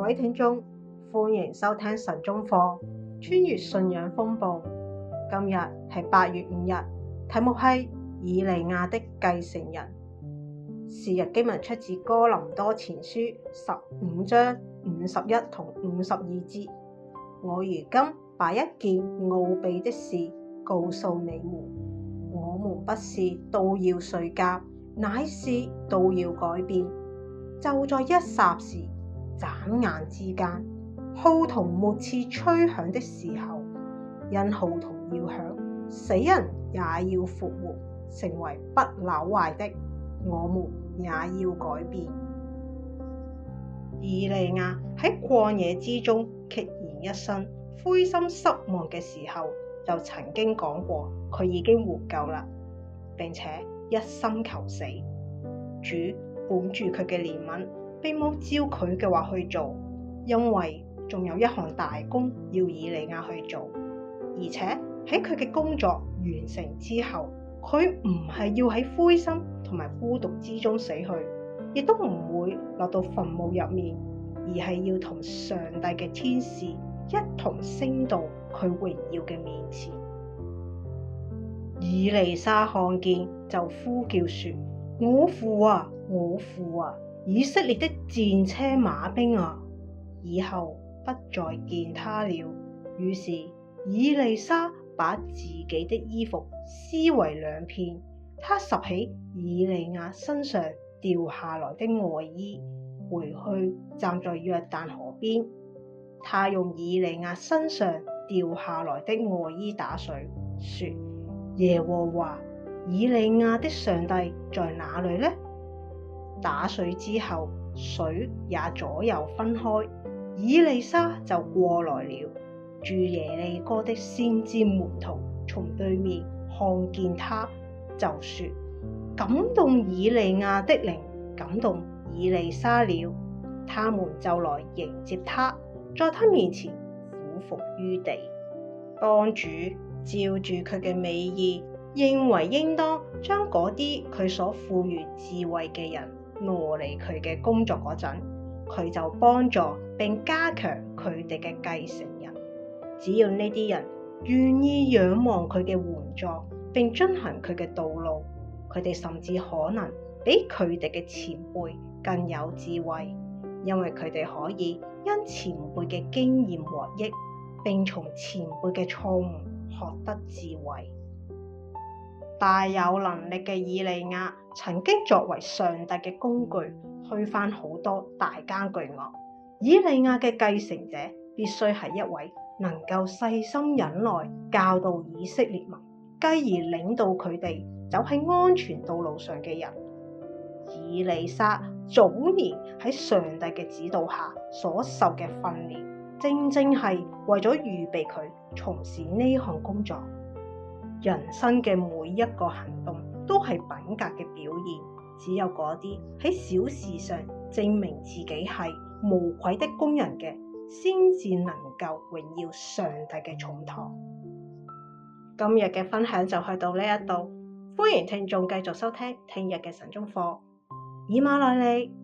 位聽眾，歡迎收聽神中課，穿越信仰風暴。今日係8月5日，題目係以利亞的繼承人。是日經文出自哥林多前書15章51同52節。我如今把一件奧秘的事告訴你們，我們不是都要睡覺，乃是都要改變。就在一霎時，眨眼之間，號筒末次吹響的時候，因號筒要響，死人也要復活，成為不朽壞的，我們也要改變。以利亞喺曠野之中孑然一身，灰心失望嘅時候，就曾經講過佢已經活夠啦，並且一心求死。主本住佢嘅憐憫，並冇照佢嘅話去做，因為仲有一項大工要以利亞去做，而且喺佢嘅工作完成之後，佢唔係要喺灰心同埋孤獨之中死去，亦都唔會落到墳墓入面，而係要同上帝嘅天使一同升到佢榮耀嘅面前。以利沙看見就呼叫說：我父啊，我父啊！以色列的戰車馬兵啊，以後不再見他了。於是以利沙把自己的衣服撕為兩片，他拾起以利亞身上掉下來的外衣，回去站在約旦河邊。他用以利亞身上掉下來的外衣打水，說：耶和華以利亞的上帝在哪裏呢？打水之後，水也左右分開，以利沙就過來了。住耶利哥的先知門徒從對面看見他，就說：感動以利亞的靈感動以利沙了。他們就來迎接他，在他面前俯伏於地。當主照住佢嘅美意，認為應當將嗰啲佢所賦予智慧嘅人挪離佢嘅工作嗰陣，佢就幫助並加強佢哋嘅繼承人。只要呢啲人願意仰望佢嘅援助並遵行佢嘅道路，佢哋甚至可能比佢哋嘅前輩更有智慧，因為佢哋可以因前輩嘅經驗獲益，並從前輩嘅錯誤學得智慧。大有能力嘅以利亞曾經作為上帝嘅工具，推翻好多大奸巨惡。以利亞嘅繼承者必須係一位能夠細心忍耐教導以色列民，繼而領導佢哋走喺安全道路上嘅人。以利沙早年喺上帝嘅指導下所受嘅訓練，正正係為咗預備佢從事呢項工作。人生嘅每一個行動都係品格嘅表現，只有嗰啲喺小事上證明自己係無愧的工人嘅，先至能夠榮耀上帝嘅重託。今日嘅分享就去到呢一度，歡迎聽眾繼續收聽聽日嘅神中課。以馬內利。